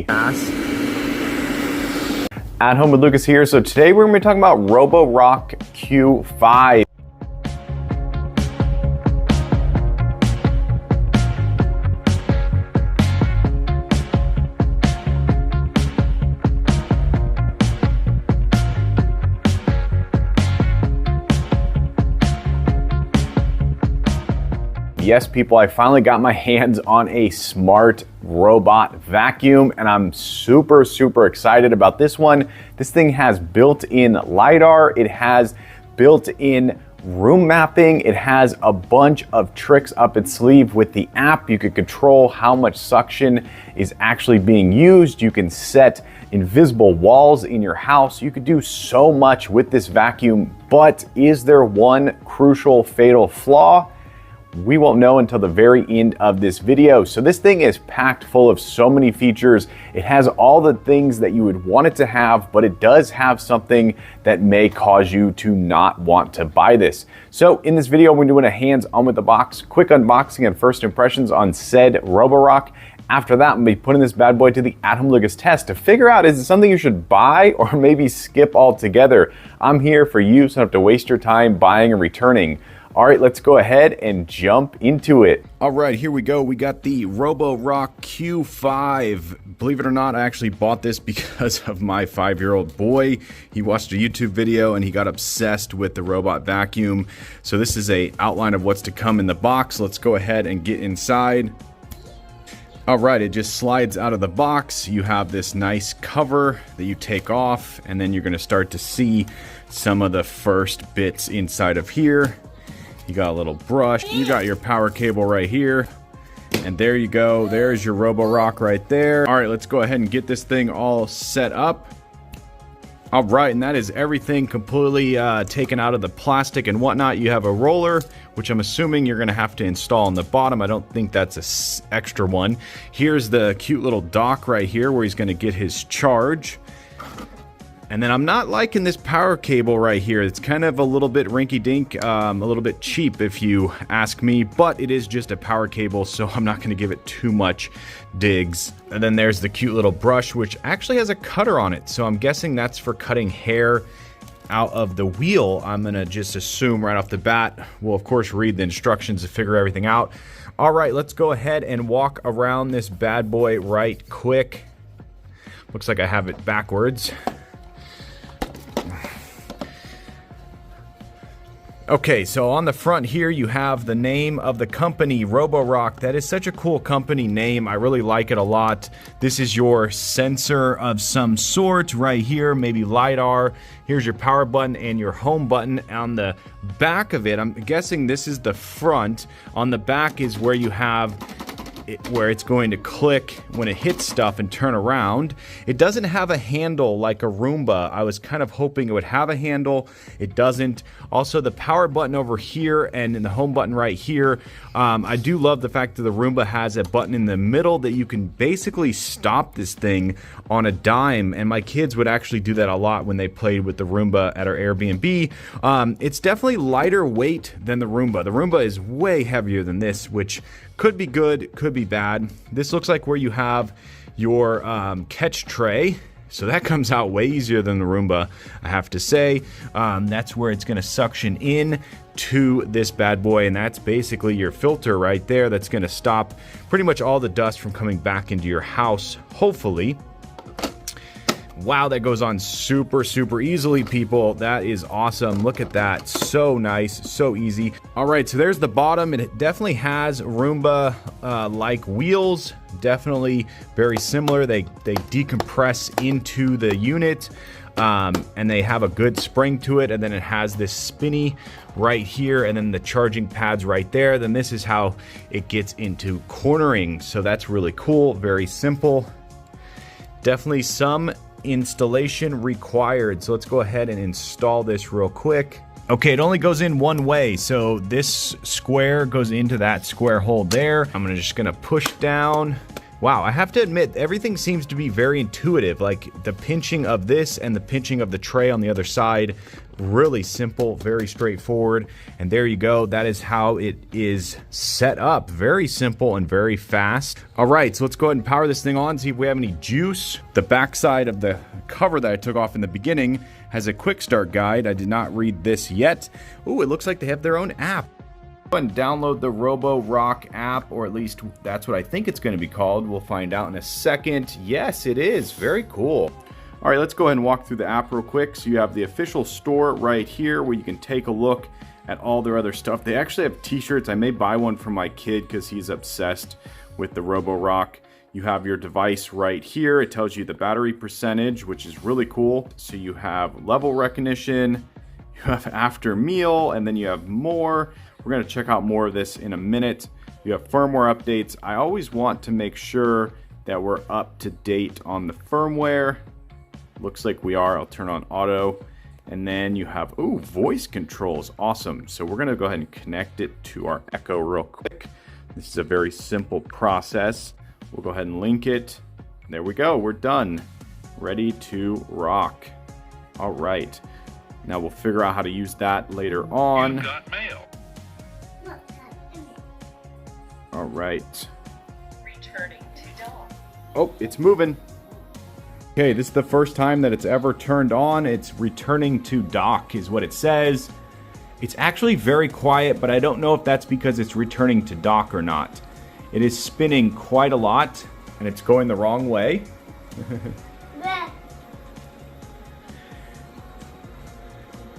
quality. At Home with Lucas here. So today we're going to be talking about Roborock Q5. Yes, people, I finally got my hands on a smart robot vacuum, and I'm super excited about this one. This thing has built-in LiDAR, it has built-in room mapping, it has a bunch of tricks up its sleeve with the app. You can control how much suction is actually being used. You can set invisible walls in your house. You could do so much with this vacuum, but is there one crucial fatal flaw? We won't know until the very end of this video. So this thing is packed full of so many features. It has all the things that you would want it to have, but it does have something that may cause you to not want to buy this. So in this video, we're doing a hands-on with the box, quick unboxing and first impressions on said Roborock. After that, I'm gonna be putting this bad boy to the At Home Lucas test to figure out, is it something you should buy or maybe skip altogether? I'm here for you, so I don't have to waste your time buying and returning. All right, let's go ahead and jump into it. All right, here we go. We got the Roborock Q5. Believe it or not, I actually bought this because of my 5-year-old boy. He watched a YouTube video and he got obsessed with the robot vacuum. So this is an outline of what's to come in the box. Let's go ahead and get inside. All right, it just slides out of the box. You have this nice cover that you take off, and then you're gonna start to see some of the first bits inside of here. You got a little brush, you got your power cable right here, and there you go. There's your Roborock right there. All right, let's go ahead and get this thing all set up. All right, and that is everything completely taken out of the plastic and whatnot. You have a roller, which I'm assuming you're gonna have to install on the bottom. I don't think that's an extra one. Here's the cute little dock right here where he's gonna get his charge. And then I'm not liking this power cable right here. It's kind of a little bit rinky-dink, a little bit cheap if you ask me, but it is just a power cable, so I'm not gonna give it too much digs. And then there's the cute little brush, which actually has a cutter on it, so I'm guessing that's for cutting hair out of the wheel. I'm gonna just assume right off the bat. We'll of course read the instructions to figure everything out. All right, let's go ahead and walk around this bad boy right quick. Looks like I have it backwards. Okay, so on the front here, you have the name of the company, Roborock. That is such a cool company name. I really like it a lot. This is your sensor of some sort right here, maybe LiDAR. Here's your power button and your home button. On the back of it, I'm guessing this is the front. On the back is where you have where it's going to click when it hits stuff and turn around. It doesn't have a handle like a Roomba. I was kind of hoping it would have a handle. It doesn't. Also, the power button over here and in the home button right here. I do love the fact that the Roomba has a button in the middle that you can basically stop this thing on a dime, and my kids would actually do that a lot when they played with the Roomba at our Airbnb. It's definitely lighter weight than the Roomba. The Roomba is way heavier than this, which could be good, could be bad. This looks like where you have your catch tray. So that comes out way easier than the Roomba, I have to say. That's where it's gonna suction in to this bad boy, and that's basically your filter right there that's gonna stop pretty much all the dust from coming back into your house, hopefully. Wow, that goes on super easily, people. That is awesome. Look at that. So nice, so easy. All right, so there's the bottom. It definitely has Roomba like wheels. Definitely very similar. They decompress into the unit, and they have a good spring to it. And then it has this spinny right here, and then the charging pads right there. Then this is how it gets into cornering. So that's really cool. Very simple. Definitely some installation required. So let's go ahead and install this real quick. Okay, it only goes in one way. So this square goes into that square hole there. I'm just gonna push down. Wow, I have to admit, everything seems to be very intuitive. Like the pinching of this and the pinching of the tray on the other side Really simple, very straightforward. And there you go. That is how it is set up. Very simple and very fast. All right, so let's go ahead and power this thing on, see if we have any juice. The backside of the cover that I took off in the beginning has a quick start guide. I did not read this yet. Ooh, it looks like they have their own app. Go ahead and download the Roborock app, or at least that's what I think it's going to be called. We'll find out in a second. Yes, it is. Very cool. All right, let's go ahead and walk through the app real quick. So you have the official store right here where you can take a look at all their other stuff. They actually have t-shirts. I may buy one for my kid because he's obsessed with the Roborock. You have your device right here. It tells you the battery percentage, which is really cool. So you have level recognition, you have after meal, and then you have more. We're going to check out more of this in a minute. You have firmware updates. I always want to make sure that we're up to date on the firmware. Looks like we are. I'll turn on auto. And then you have, ooh, voice controls. Awesome. So we're going to go ahead and connect it to our Echo real quick. This is a very simple process. We'll go ahead and link it. There we go. We're done. Ready to rock. All right. Now we'll figure out how to use that later on. You got mail. All right. Returning to dock. Oh, it's moving. Okay, this is the first time that it's ever turned on. It's returning to dock is what it says. It's actually very quiet, but I don't know if that's because it's returning to dock or not. It is spinning quite a lot, and it's going the wrong way.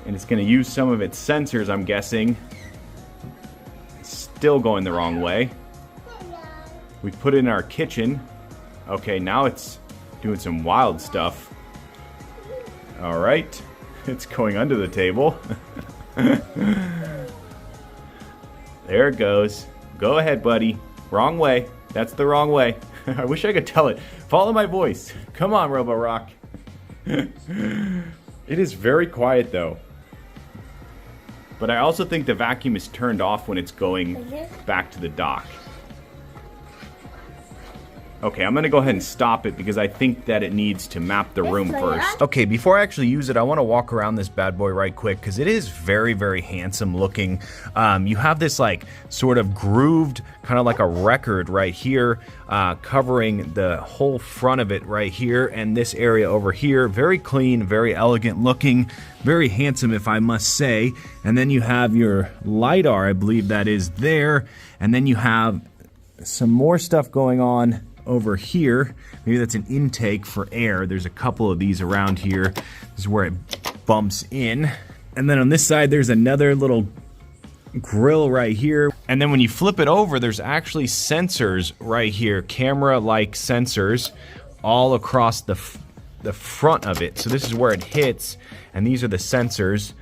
And it's going to use some of its sensors, I'm guessing. It's still going the wrong way. We put it in our kitchen. Okay, now it's doing some wild stuff. All right, it's going under the table. There it goes. Go ahead, buddy. Wrong way. That's the wrong way. I wish I could tell it. Follow my voice. Come on, Roborock. It is very quiet though. But I also think the vacuum is turned off when it's going back to the dock. Okay, I'm gonna go ahead and stop it because I think that it needs to map the room first. Okay, before I actually use it, I wanna walk around this bad boy right quick because it is very, very handsome looking. You have this like sort of grooved, kind of like a record right here, covering the whole front of it right here and this area over here. Very clean, very elegant looking, very handsome if I must say. And then you have your LiDAR, I believe that is there. And then you have some more stuff going on over here. Maybe that's an intake for air. There's a couple of these around here. This is where it bumps in. And then on this side, there's another little grill right here. And then when you flip it over, there's actually sensors right here, camera-like sensors all across the front of it. So this is where it hits, and these are the sensors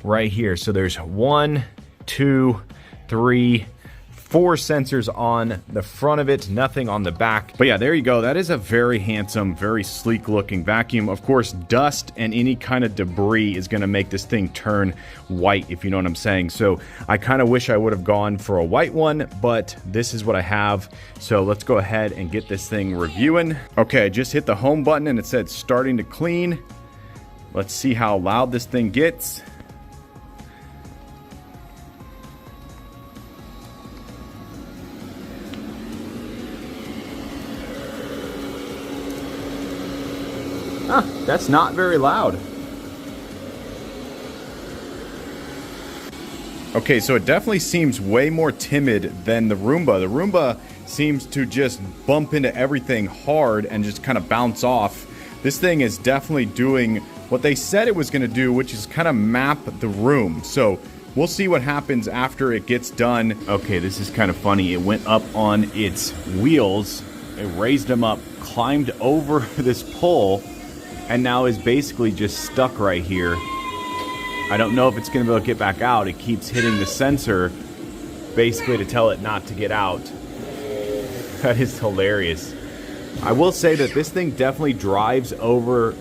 right here. So there's 1, 2, 3, 4 sensors on the front of it, nothing on the back. But yeah, there you go. That is a very handsome, very sleek looking vacuum. Of course, dust and any kind of debris is gonna make this thing turn white, if you know what I'm saying. So I kind of wish I would have gone for a white one, but this is what I have. So let's go ahead and get this thing reviewing. Okay, I just hit the home button and it said starting to clean. Let's see how loud this thing gets. Huh, that's not very loud. Okay, so it definitely seems way more timid than the Roomba. The Roomba seems to just bump into everything hard and just kind of bounce off. This thing is definitely doing what they said it was going to do, which is kind of map the room. So we'll see what happens after it gets done. Okay, this is kind of funny. It went up on its wheels, it raised them up, climbed over this pole, and now is basically just stuck right here. I don't know if it's going to be able to get back out. It keeps hitting the sensor basically to tell it not to get out. That is hilarious. I will say that this thing definitely drives over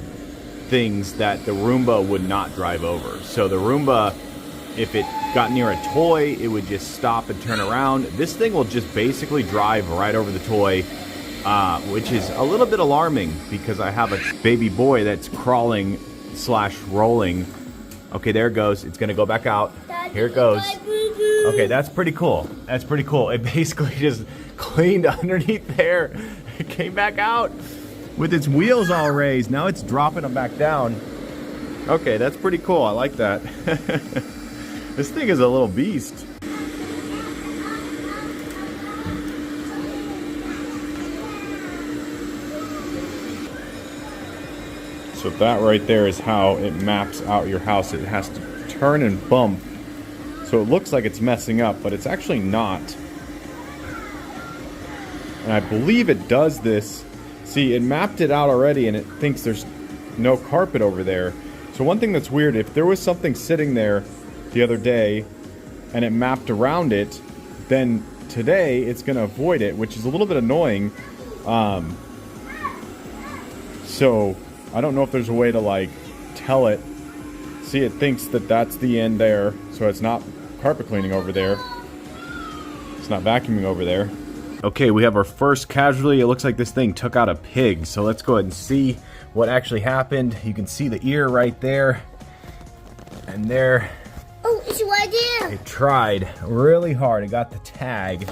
things that the Roomba would not drive over. So the Roomba, if it got near a toy, it would just stop and turn around. This thing will just basically drive right over the toy. Which is a little bit alarming because I have a baby boy that's crawling / rolling Okay, there it goes. It's gonna go back out. Here it goes. Okay, that's pretty cool. That's pretty cool. It basically just cleaned underneath there. It came back out with its wheels all raised. Now it's dropping them back down. Okay, that's pretty cool. I like that. This thing is a little beast. So that right there is how it maps out your house. It has to turn and bump. So it looks like it's messing up, but it's actually not. And I believe it does this. See, it mapped it out already and it thinks there's no carpet over there. So one thing that's weird, if there was something sitting there the other day and it mapped around it, then today it's gonna avoid it, which is a little bit annoying. So I don't know if there's a way to like tell it. See, it thinks that that's the end there, so it's not carpet cleaning over there. It's not vacuuming over there. Okay, we have our first casualty. It looks like this thing took out a pig, so let's go ahead and see what actually happened. You can see the ear right there, and there. Oh, it's right there. It tried really hard. It got the tag.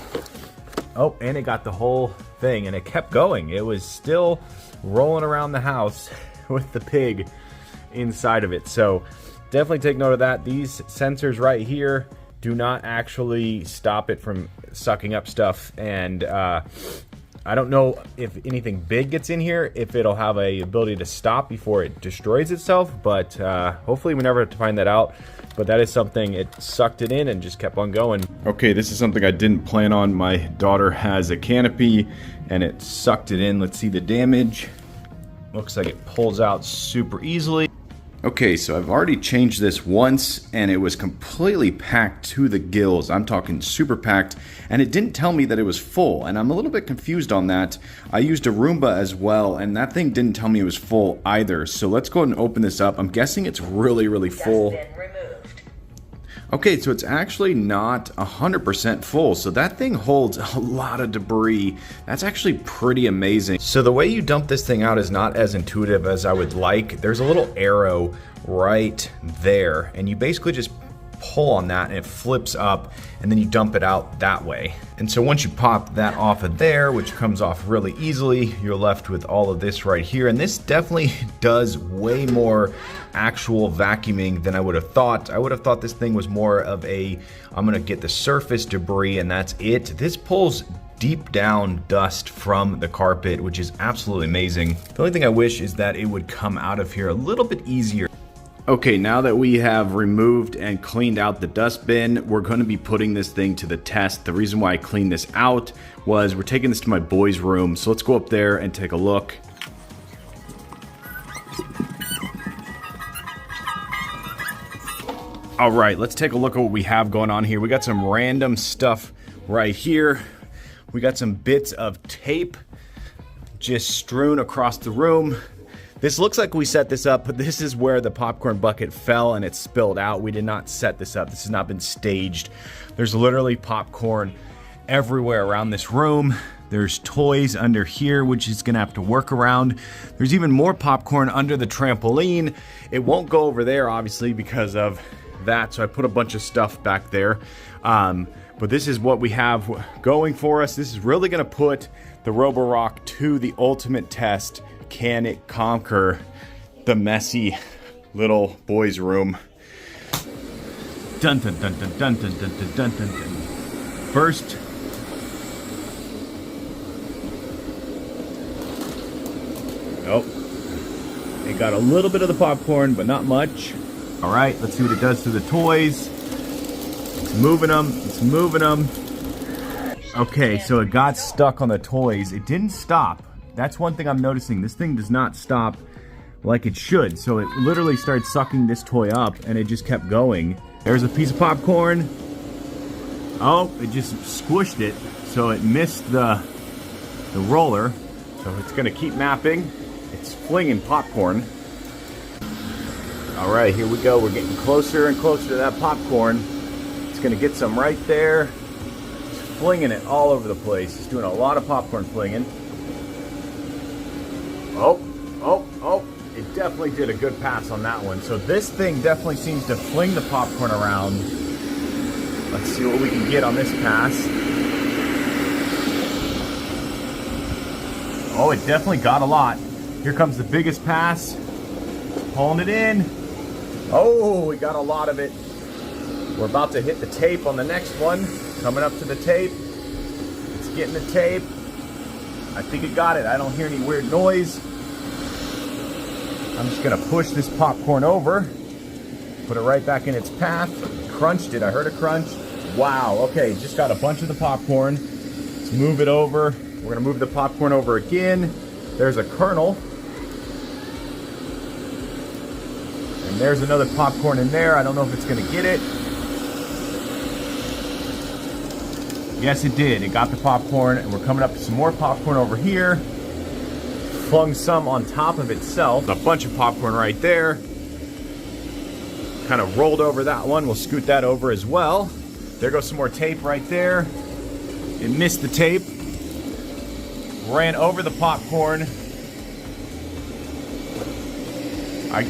Oh, and it got the whole thing, and it kept going. It was still rolling around the house with the pig inside of it. So definitely take note of that. These sensors right here do not actually stop it from sucking up stuff. And I don't know if anything big gets in here, if it'll have a ability to stop before it destroys itself, but hopefully we never have to find that out. But that is something, it sucked it in and just kept on going. Okay, this is something I didn't plan on. My daughter has a canopy and it sucked it in. Let's see the damage. Looks like it pulls out super easily. Okay, so I've already changed this once and it was completely packed to the gills. I'm talking super packed, and it didn't tell me that it was full, and I'm a little bit confused on that. I used a Roomba as well, and that thing didn't tell me it was full either. So let's go ahead and open this up. I'm guessing it's really full. Okay, so it's actually not 100% full, so that thing holds a lot of debris. That's actually pretty amazing. So the way you dump this thing out is not as intuitive as I would like. There's a little arrow right there, and you basically just pull on that and it flips up, and then you dump it out that way. And so once you pop that off of there, which comes off really easily, you're left with all of this right here. And this definitely does way more actual vacuuming than I would have thought. I would have thought this thing was more of a, I'm gonna get the surface debris and that's it. This pulls deep down dust from the carpet, which is absolutely amazing. The only thing I wish is that it would come out of here a little bit easier. Okay, now that we have removed and cleaned out the dust bin, we're going to be putting this thing to the test. The reason why I cleaned this out was we're taking this to my boys' room. So let's go up there and take a look. All right, let's take a look at what we have going on here. We got some random stuff right here. We got some bits of tape just strewn across the room. This looks like we set this up, but this is where the popcorn bucket fell and it spilled out. We did not set this up. This has not been staged. There's literally popcorn everywhere around this room. There's toys under here, which is gonna have to work around. There's even more popcorn under the trampoline. It won't go over there, obviously, because of that. So I put a bunch of stuff back there. But this is what we have going for us. This is really gonna put the Roborock to the ultimate test. Can it conquer the messy little boys' room? Dun dun dun dun dun dun dun dun dun dun dun. First, oh, it got a little bit of the popcorn, but not much. All right, let's see what it does to the toys. It's moving them. It's moving them. Okay, so it got stuck on the toys. It didn't stop. That's one thing I'm noticing. This thing does not stop like it should. So it literally started sucking this toy up and it just kept going. There's a piece of popcorn. Oh, it just squished it. So it missed the roller. So it's gonna keep mapping. It's flinging popcorn. All right, here we go. We're getting closer and closer to that popcorn. It's gonna get some right there. It's flinging it all over the place. It's doing a lot of popcorn flinging. Oh, it definitely definitely did a good pass on that one. So this thing definitely seems to fling the popcorn around. Let's see what we can get on this pass. Oh, it definitely got a lot. Here comes the biggest pass. Pulling it in. Oh, we got a lot of it. We're about to hit the tape on the next one. Coming up to the tape. It's getting the tape. I think it got it. I don't hear any weird noise. I'm just gonna push this popcorn over. Put it right back in its path. Crunched it. I heard a crunch. Wow. Okay, just got a bunch of the popcorn. Let's move it over. We're gonna move the popcorn over again. There's a kernel. And there's another popcorn in there. I don't know if it's gonna get it. Yes, it did. It got the popcorn, and we're coming up to some more popcorn over here. Flung some on top of itself. A bunch of popcorn right there. Kind of rolled over that one. We'll scoot that over as well. There goes some more tape right there. It missed the tape. Ran over the popcorn.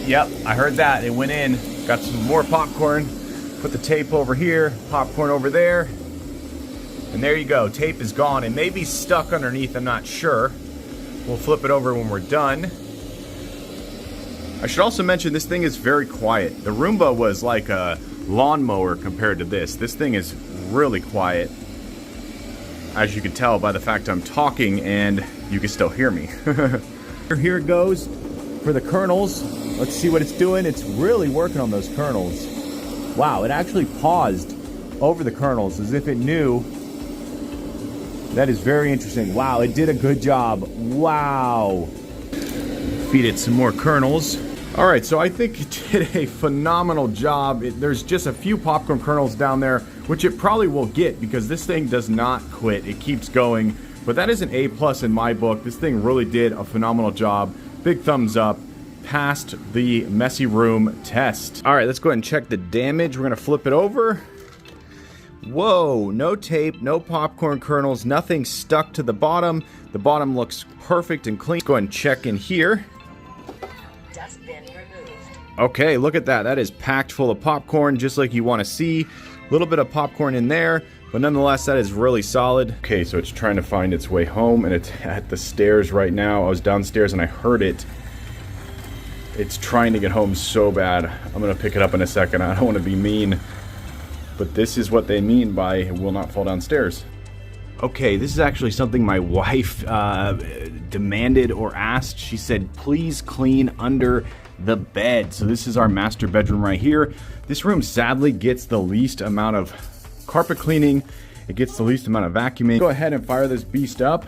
Yep, I heard that. It went in. Got some more popcorn. Put the tape over here. Popcorn over there. And there you go. Tape is gone. It may be stuck underneath. I'm not sure. We'll flip it over when we're done. I should also mention this thing is very quiet. The Roomba was like a lawnmower compared to this. This thing is really quiet. As you can tell by the fact I'm talking and you can still hear me. Here it goes for the kernels. Let's see what it's doing. It's really working on those kernels. Wow, it actually paused over the kernels as if it knew. That is very interesting. Wow, it did a good job. Wow. Feed it some more kernels. All right, so I think it did a phenomenal job. There's just a few popcorn kernels down there, which it probably will get because this thing does not quit. It keeps going, but that is an A+ in my book. This thing really did a phenomenal job. Big thumbs up. Passed the messy room test. All right, let's go ahead and check the damage. We're gonna flip it over. Whoa, no tape, no popcorn kernels, nothing stuck to the bottom. The bottom looks perfect and clean. Let's go ahead and check in here. Dustbin removed. Okay, look at that. That is packed full of popcorn, just like you want to see. A little bit of popcorn in there, but nonetheless, that is really solid. Okay, so it's trying to find its way home, and it's at the stairs right now. I was downstairs and I heard it. It's trying to get home so bad. I'm gonna pick it up in a second. I don't want to be mean, but this is what they mean by it will not fall downstairs. Okay, this is actually something my wife demanded or asked. She said, please clean under the bed. So this is our master bedroom right here. This room sadly gets the least amount of carpet cleaning. It gets the least amount of vacuuming. Go ahead and fire this beast up.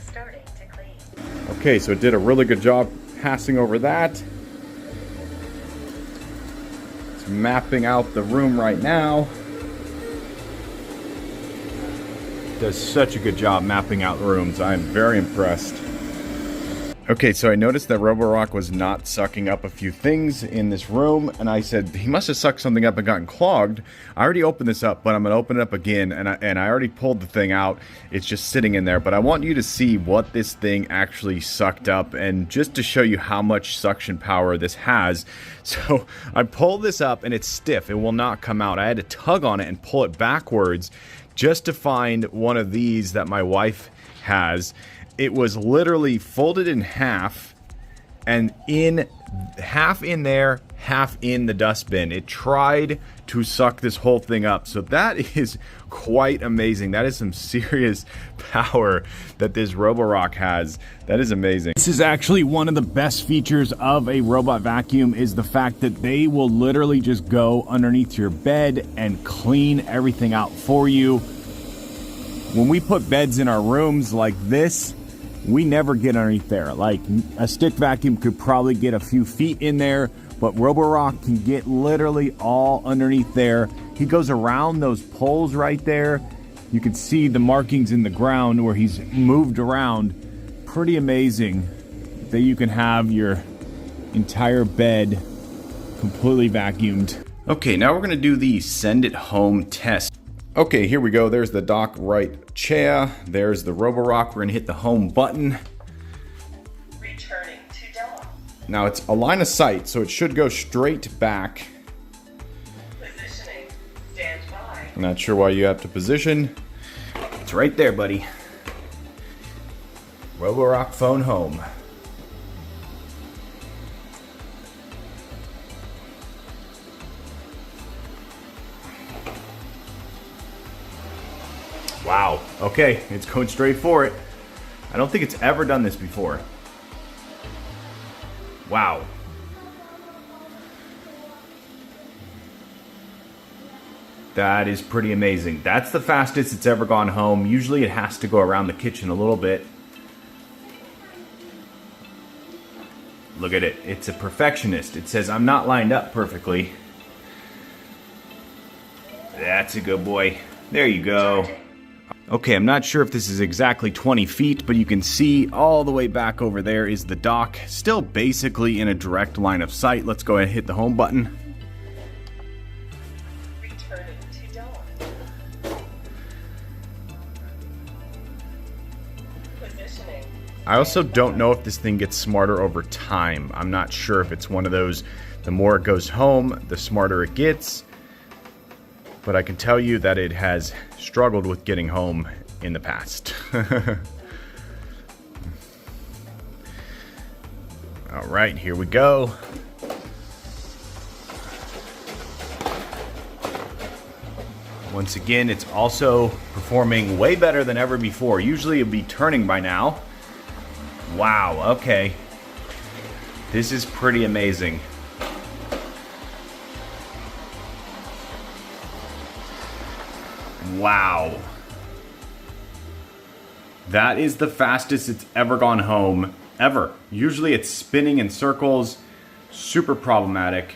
Starting to clean. Okay, so it did a really good job passing over that. It's mapping out the room right now. Does such a good job mapping out rooms. I am very impressed. Okay, so I noticed that Roborock was not sucking up a few things in this room, and I said he must have sucked something up and gotten clogged. I already opened this up, but I'm gonna open it up again, and I already pulled the thing out. It's just sitting in there, but I want you to see what this thing actually sucked up, and just to show you how much suction power this has. So I pulled this up, and it's stiff. It will not come out. I had to tug on it and pull it backwards just to find one of these that my wife has. It was literally folded in half, and half in there, half in the dustbin. It tried to suck this whole thing up. So that is quite amazing. That is some serious power that this Roborock has. That is amazing. This is actually one of the best features of a robot vacuum, is the fact that they will literally just go underneath your bed and clean everything out for you. When we put beds in our rooms like this, we never get underneath there. Like a stick vacuum could probably get a few feet in there, but Roborock can get literally all underneath there. He goes around those poles right there. You can see the markings in the ground where he's moved around. Pretty amazing that you can have your entire bed completely vacuumed. Okay, now we're gonna do the send it home test. Okay, here we go. There's the dock right chair. There's the Roborock. We're gonna hit the home button. Now it's a line of sight, so it should go straight back. Positioning. Stand by. I'm not sure why you have to position. It's right there, buddy. Roborock phone home. Wow. Okay, it's going straight for it. I don't think it's ever done this before. Wow. That is pretty amazing. That's the fastest it's ever gone home. Usually it has to go around the kitchen a little bit. Look at it. It's a perfectionist. It says, I'm not lined up perfectly. That's a good boy. There you go. Okay, I'm not sure if this is exactly 20 feet, but you can see all the way back over there is the dock. Still basically in a direct line of sight. Let's go ahead and hit the home button. Returning to dawn. Positioning. I also don't know if this thing gets smarter over time. I'm not sure if it's one of those, the more it goes home, the smarter it gets. But I can tell you that it has struggled with getting home in the past. All right, here we go. Once again, it's also performing way better than ever before. Usually it'd be turning by now. Wow, okay. This is pretty amazing. Wow. That is the fastest it's ever gone home, ever. Usually it's spinning in circles, super problematic.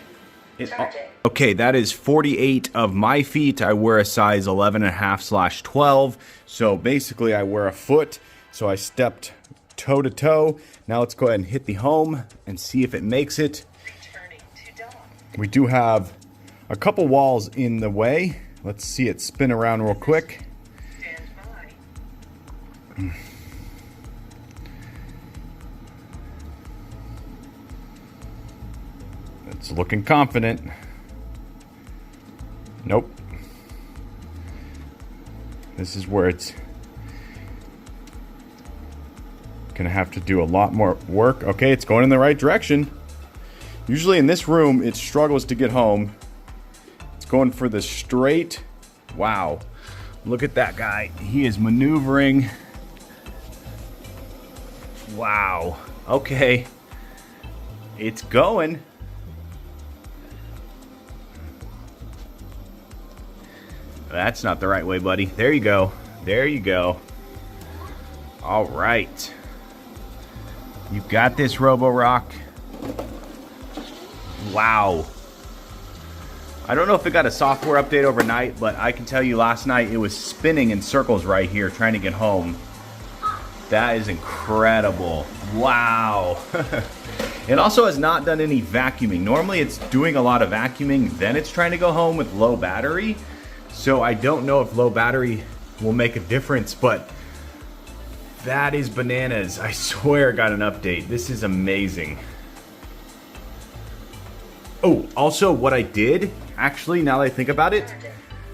Okay, that is 48 of my feet. I wear a size 11.5/12. So basically I wear a foot. So I stepped toe to toe. Now let's go ahead and hit the home and see if it makes it. Returning to dawn. We do have a couple walls in the way. Let's see it spin around real quick. Stand by. It's looking confident. Nope. This is where it's gonna have to do a lot more work. Okay, it's going in the right direction. Usually in this room, it struggles to get home. It's going for the straight. Wow. Look at that guy. He is maneuvering. Wow. Okay. It's going. That's not the right way, buddy. There you go. There you go. All right. You got this, Roborock. Wow. I don't know if it got a software update overnight, but I can tell you last night it was spinning in circles right here trying to get home. That is incredible. Wow. It also has not done any vacuuming. Normally it's doing a lot of vacuuming, then it's trying to go home with low battery. So I don't know if low battery will make a difference, but that is bananas. I swear it got an update. This is amazing. Oh, also what I did, actually, now that I think about it,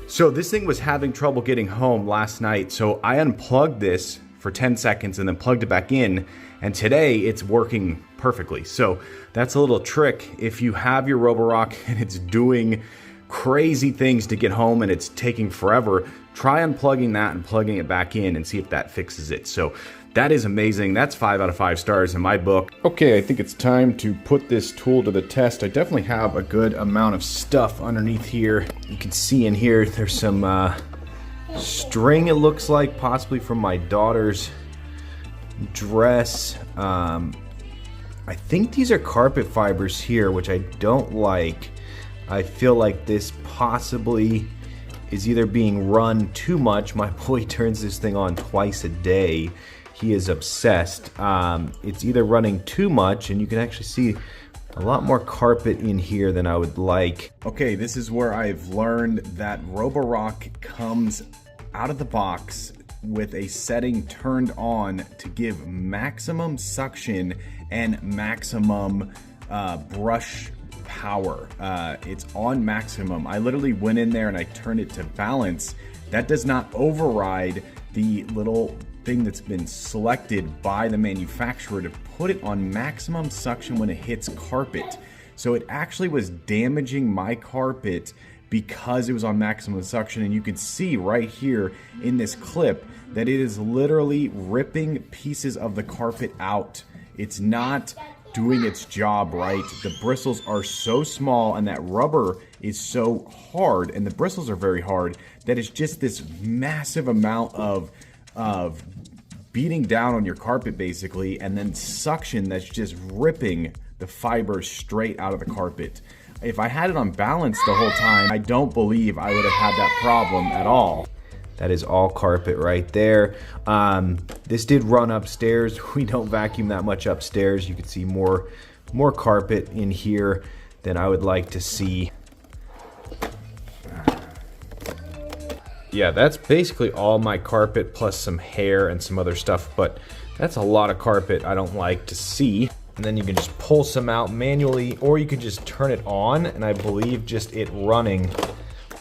so this thing was having trouble getting home last night, so I unplugged this for 10 seconds and then plugged it back in, and today it's working perfectly. So that's a little trick. If you have your Roborock and it's doing crazy things to get home and it's taking forever, try unplugging that and plugging it back in and see if that fixes it. So that is amazing. That's 5 out of 5 stars in my book. Okay, I think it's time to put this tool to the test. I definitely have a good amount of stuff underneath here. You can see in here there's some string, it looks like, possibly from my daughter's dress. I think these are carpet fibers here, which I don't like. I feel like this possibly is either being run too much. My boy turns this thing on twice a day. He is obsessed. It's either running too much, and you can actually see a lot more carpet in here than I would like. Okay, this is where I've learned that Roborock comes out of the box with a setting turned on to give maximum suction and maximum brush power. It's on maximum. I literally went in there and I turned it to balance. That does not override the little thing that's been selected by the manufacturer to put it on maximum suction when it hits carpet. So it actually was damaging my carpet because it was on maximum suction, and you can see right here in this clip that it is literally ripping pieces of the carpet out. It's not doing its job right. The bristles are so small and that rubber is so hard and the bristles are very hard that it's just this massive amount of beating down on your carpet basically, and then suction that's just ripping the fibers straight out of the carpet. If I had it on balance the whole time, I don't believe I would have had that problem at all. That is all carpet right there. This did run upstairs. We don't vacuum that much upstairs. You can see more carpet in here than I would like to see. Yeah, that's basically all my carpet plus some hair and some other stuff, but that's a lot of carpet I don't like to see. And then you can just pull some out manually, or you can just turn it on, and I believe just it running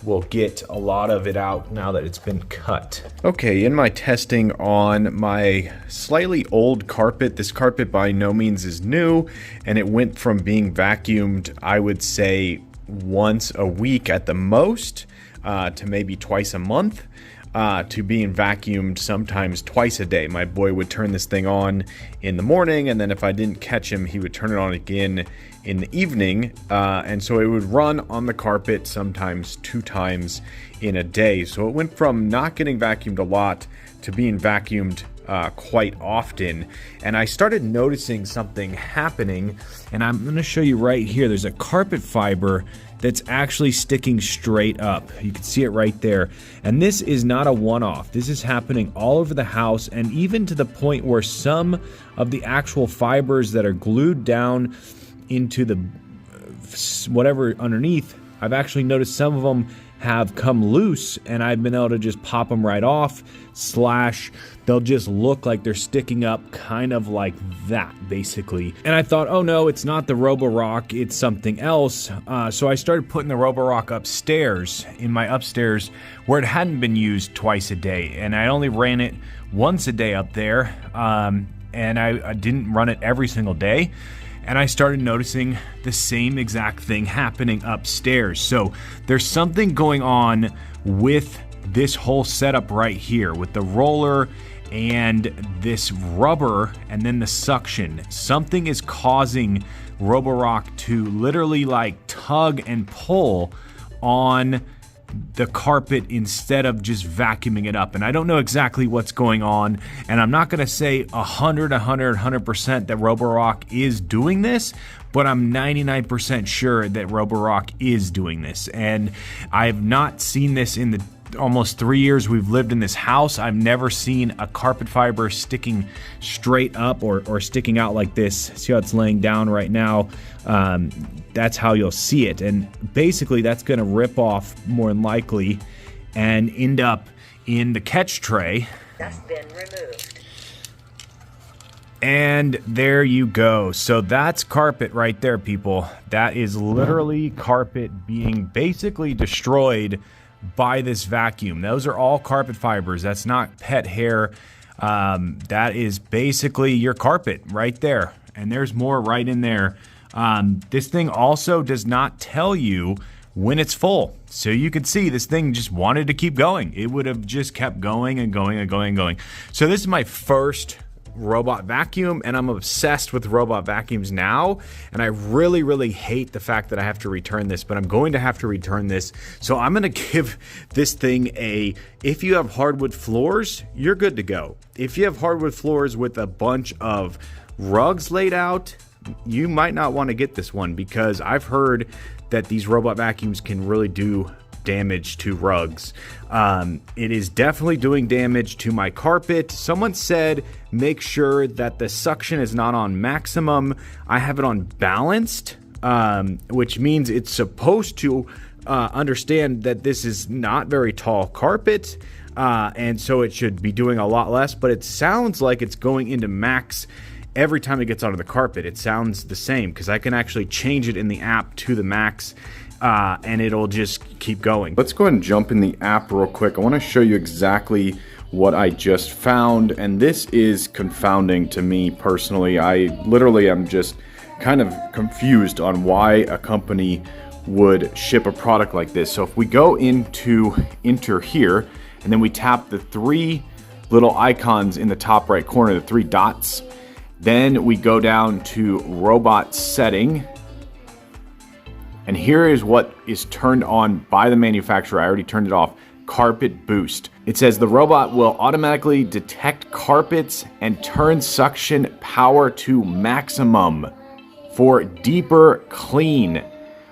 will get a lot of it out now that it's been cut. Okay, in my testing on my slightly old carpet, this carpet by no means is new, and it went from being vacuumed, I would say, once a week at the most, to maybe twice a month. To being vacuumed sometimes twice a day. My boy would turn this thing on in the morning, and then if I didn't catch him, he would turn it on again in the evening. And so it would run on the carpet sometimes 2 times in a day. So it went from not getting vacuumed a lot to being vacuumed quite often. And I started noticing something happening, and I'm going to show you right here. There's a carpet fiber that's actually sticking straight up. You can see it right there. And this is not a one-off. This is happening all over the house, and even to the point where some of the actual fibers that are glued down into the whatever underneath, I've actually noticed some of them have come loose, and I've been able to just pop them right off, / they'll just look like they're sticking up kind of like that, basically. And I thought, oh no, it's not the Roborock, it's something else. So I started putting the Roborock upstairs, in my upstairs, where it hadn't been used twice a day. And I only ran it once a day up there, and I didn't run it every single day. And I started noticing the same exact thing happening upstairs. So there's something going on with this whole setup right here with the roller and this rubber and then the suction. Something is causing Roborock to literally like tug and pull on the carpet instead of just vacuuming it up. And I don't know exactly what's going on, and I'm not going to say 100% that Roborock is doing this, but I'm 99% sure that Roborock is doing this. And I have not seen this in the almost 3 years we've lived in this house. I've never seen a carpet fiber sticking straight up or sticking out like this. See how it's laying down right now? That's how you'll see it. And basically that's going to rip off more than likely and end up in the catch tray. That's been removed. And there you go. So that's carpet right there, people. That is literally carpet being basically destroyed by this vacuum. Those are all carpet fibers. That's not pet hair. That is basically your carpet right there. And there's more right in there. This thing also does not tell you when it's full. So you can see this thing just wanted to keep going. It would have just kept going and going and going and going. So this is my first robot vacuum, and I'm obsessed with robot vacuums now, and I really hate the fact that I have to return this, but I'm going to have to return this. So I'm going to give this thing a, if you have hardwood floors, you're good to go. If you have hardwood floors with a bunch of rugs laid out, you might not want to get this one, because I've heard that these robot vacuums can really do damage to rugs. It is definitely doing damage to my carpet. Someone said make sure that the suction is not on maximum. I have it on balanced, which means it's supposed to understand that this is not very tall carpet. and so it should be doing a lot less, but it sounds like it's going into max every time it gets onto the carpet. It sounds the same because I can actually change it in the app to the max, and it'll just keep going. Let's go ahead and jump in the app real quick. I want to show you exactly what I just found, and this is confounding to me personally. I literally am just kind of confused on why a company would ship a product like this. So if we go into enter here, and then we tap the three little icons in the top right corner, the three dots, then we go down to robot setting, and here is what is turned on by the manufacturer. I already turned it off. Carpet boost. It says the robot will automatically detect carpets and turn suction power to maximum for deeper clean.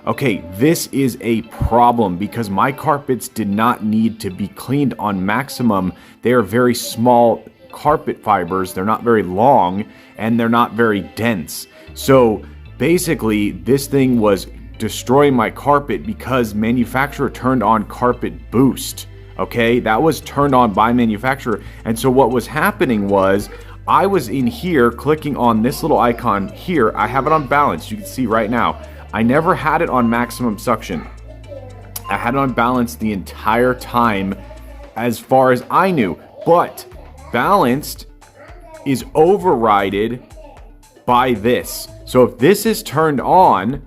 Okay, this is a problem because my carpets did not need to be cleaned on maximum. They are very small carpet fibers. They're not very long and they're not very dense. So basically this thing was destroying my carpet because manufacturer turned on carpet boost. Okay, that was turned on by manufacturer. And so what was happening was I was in here clicking on this little icon here. I have it on balance. You can see right now. I never had it on maximum suction. I had it on balance the entire time as far as I knew. But balanced is overridden by this. So if this is turned on,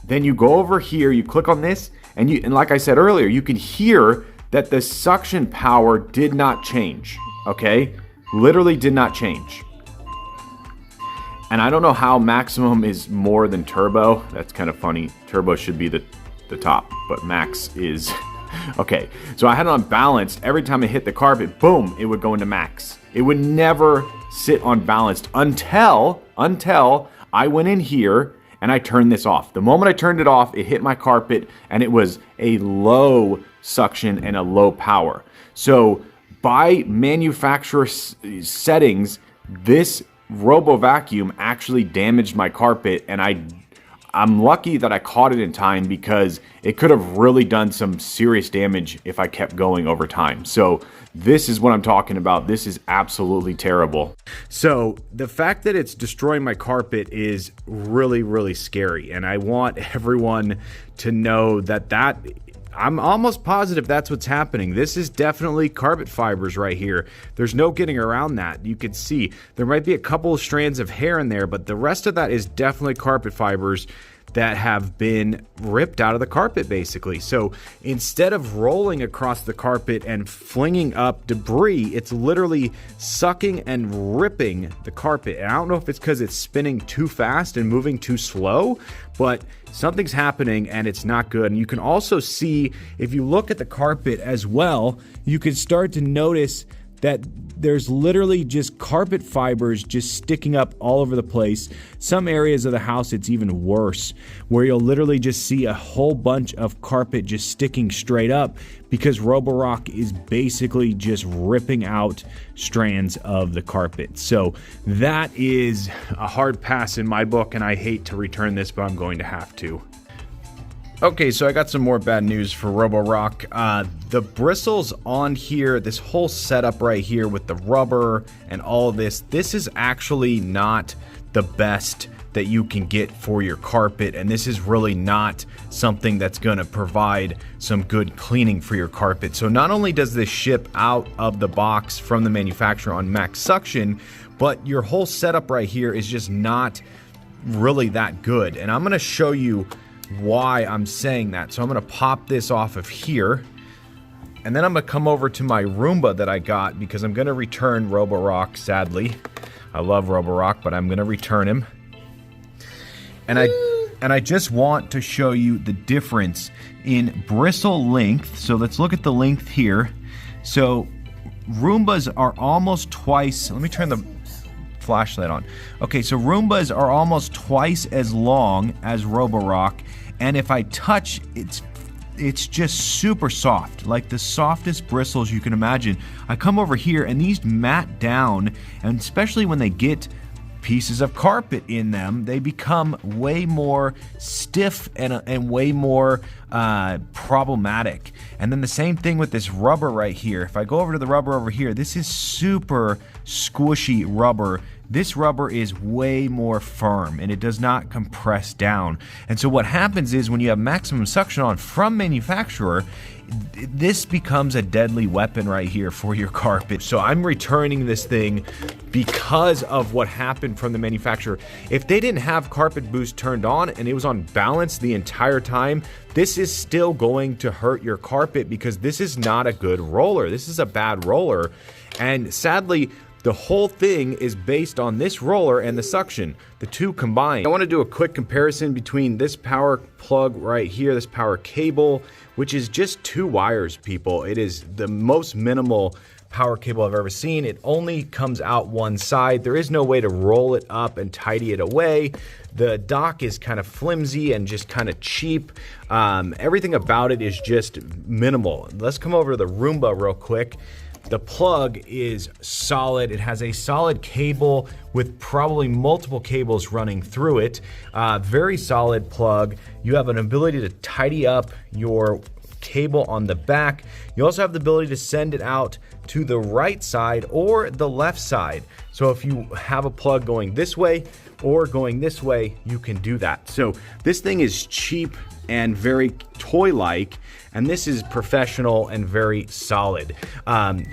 then you go over here, you click on this, and like I said earlier, you can hear that the suction power did not change, okay? Literally did not change. And I don't know how maximum is more than turbo. That's kind of funny. Turbo should be the top, but max is... Okay, so I had it on balanced. Every time I hit the carpet, boom, it would go into max. It would never sit on balanced until I went in here and I turned this off. The moment I turned it off, it hit my carpet and it was a low suction and a low power. So by manufacturer settings, this Robo Vacuum actually damaged my carpet, and I'm lucky that I caught it in time because it could have really done some serious damage if I kept going over time. So this is what I'm talking about. This is absolutely terrible. So the fact that it's destroying my carpet is really, really scary. And I want everyone to know that I'm almost positive that's what's happening. This is definitely carpet fibers right here. There's no getting around that. You can see there might be a couple of strands of hair in there, but the rest of that is definitely carpet fibers that have been ripped out of the carpet basically. So instead of rolling across the carpet and flinging up debris, it's literally sucking and ripping the carpet. And I don't know if it's because it's spinning too fast and moving too slow, but something's happening and it's not good. And you can also see, if you look at the carpet as well, you can start to notice that there's literally just carpet fibers just sticking up all over the place. Some areas of the house it's even worse, where you'll literally just see a whole bunch of carpet just sticking straight up because Roborock is basically just ripping out strands of the carpet. So that is a hard pass in my book, and I hate to return this, but I'm going to have to. Okay, so I got some more bad news for Roborock. The bristles on here, this whole setup right here with the rubber and all of this is actually not the best that you can get for your carpet, and this is really not something that's going to provide some good cleaning for your carpet. So not only does this ship out of the box from the manufacturer on max suction, but your whole setup right here is just not really that good. And I'm going to show you why I'm saying that. So I'm going to pop this off of here, and then I'm going to come over to my Roomba that I got because I'm going to return Roborock, sadly. I love Roborock, but I'm going to return him. And I just want to show you the difference in bristle length. So let's look at the length here. So Roombas are almost twice, let me turn the flashlight on. Okay, so Roombas are almost twice as long as Roborock, and if I touch, it's just super soft, like the softest bristles you can imagine. I come over here and these mat down, and especially when they get pieces of carpet in them, they become way more stiff and way more problematic. And then the same thing with this rubber right here. If I go over to the rubber over here, this is super squishy rubber. This rubber is way more firm and it does not compress down. And so what happens is when you have maximum suction on from manufacturer, this becomes a deadly weapon right here for your carpet. So I'm returning this thing because of what happened from the manufacturer. If they didn't have Carpet Boost turned on and it was on balance the entire time, this is still going to hurt your carpet because this is not a good roller. This is a bad roller. And sadly, the whole thing is based on this roller and the suction, the two combined. I want to do a quick comparison between this power plug right here, this power cable, which is just 2 wires, people. It is the most minimal power cable I've ever seen. It only comes out one side. There is no way to roll it up and tidy it away. The dock is kind of flimsy and just kind of cheap. Everything about it is just minimal. Let's come over to the Roomba real quick. The plug is solid. It has a solid cable with probably multiple cables running through it. Very solid plug. You have an ability to tidy up your cable on the back. You also have the ability to send it out to the right side or the left side. So if you have a plug going this way or going this way, you can do that. So this thing is cheap and very toy-like, and this is professional and very solid.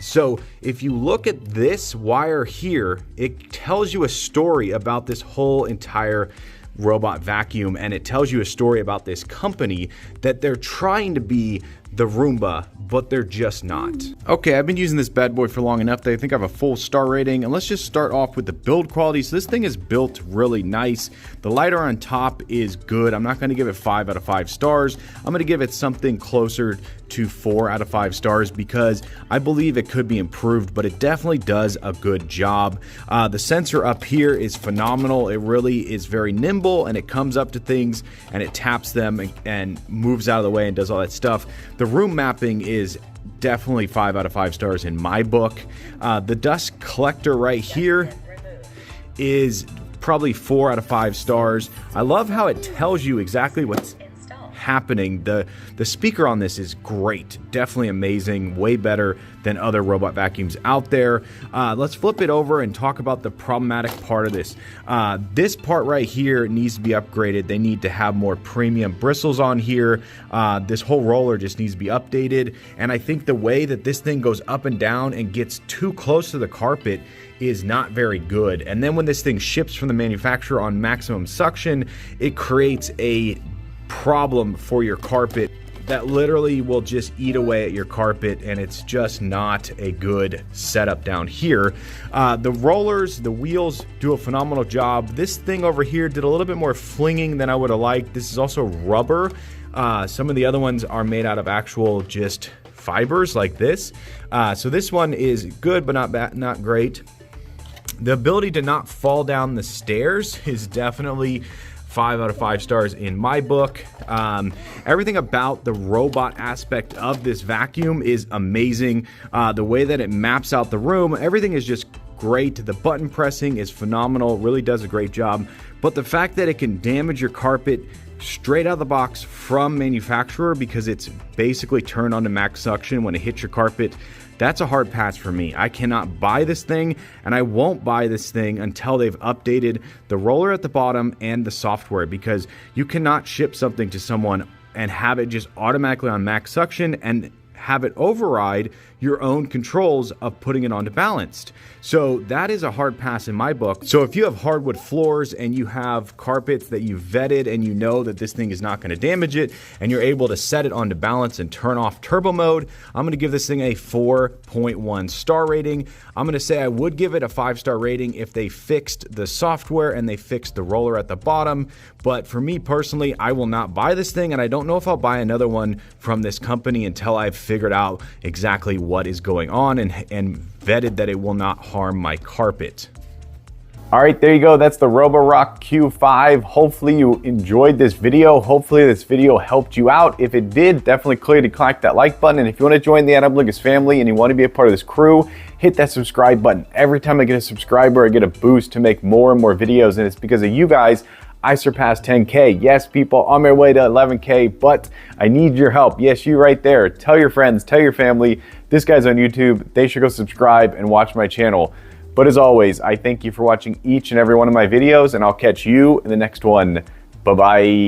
So if you look at this wire here, it tells you a story about this whole entire robot vacuum, and it tells you a story about this company that they're trying to be the Roomba, but they're just not. Okay, I've been using this bad boy for long enough that I think I have a full star rating, and let's just start off with the build quality. So this thing is built really nice. The LiDAR on top is good. I'm not gonna give it 5 out of 5 stars. I'm gonna give it something closer to 4 out of 5 stars because I believe it could be improved, but it definitely does a good job. The sensor up here is phenomenal. It really is very nimble, and it comes up to things and it taps them and moves out of the way and does all that stuff. The room mapping is definitely 5 out of 5 stars in my book. The dust collector right here is probably 4 out of 5 stars. I love how it tells you exactly what's happening. The speaker on this is great, definitely amazing, way better than other robot vacuums out there. Let's flip it over and talk about the problematic part of this. This part right here needs to be upgraded. They need to have more premium bristles on here. This whole roller just needs to be updated, and I think the way that this thing goes up and down and gets too close to the carpet is not very good. And then when this thing ships from the manufacturer on maximum suction, it creates a problem for your carpet that literally will just eat away at your carpet, and it's just not a good setup down here. The rollers, the wheels do a phenomenal job. This thing over here did a little bit more flinging than I would have liked. This is also rubber. Some of the other ones are made out of actual just fibers like this. So this one is good, but not bad, not great. The ability to not fall down the stairs is definitely 5 out of 5 stars in my book. Everything about the robot aspect of this vacuum is amazing. The way that it maps out the room, everything is just great. The button pressing is phenomenal, really does a great job. But the fact that it can damage your carpet straight out of the box from manufacturer because it's basically turned on to max suction when it hits your carpet, that's a hard pass for me. I cannot buy this thing, and I won't buy this thing until they've updated the roller at the bottom and the software, because you cannot ship something to someone and have it just automatically on max suction and have it override your own controls of putting it onto balanced. So that is a hard pass in my book. So if you have hardwood floors and you have carpets that you've vetted and you know that this thing is not going to damage it, and you're able to set it onto balance and turn off turbo mode, I'm going to give this thing a 4.1 star rating. I'm going to say I would give it a 5-star rating if they fixed the software and they fixed the roller at the bottom. But for me personally, I will not buy this thing, and I don't know if I'll buy another one from this company until I've figured out exactly what is going on and vetted that it will not harm my carpet. All right, there you go. That's the Roborock Q5. Hopefully you enjoyed this video. Hopefully this video helped you out. If it did, definitely click that like button. And if you want to join the Adam Lucas family and you want to be a part of this crew, hit that subscribe button. Every time I get a subscriber, I get a boost to make more and more videos. And it's because of you guys I surpassed 10K. Yes, people, on my way to 11K, but I need your help. Yes, you right there. Tell your friends, tell your family. This guy's on YouTube. They should go subscribe and watch my channel. But as always, I thank you for watching each and every one of my videos, and I'll catch you in the next one. Bye-bye.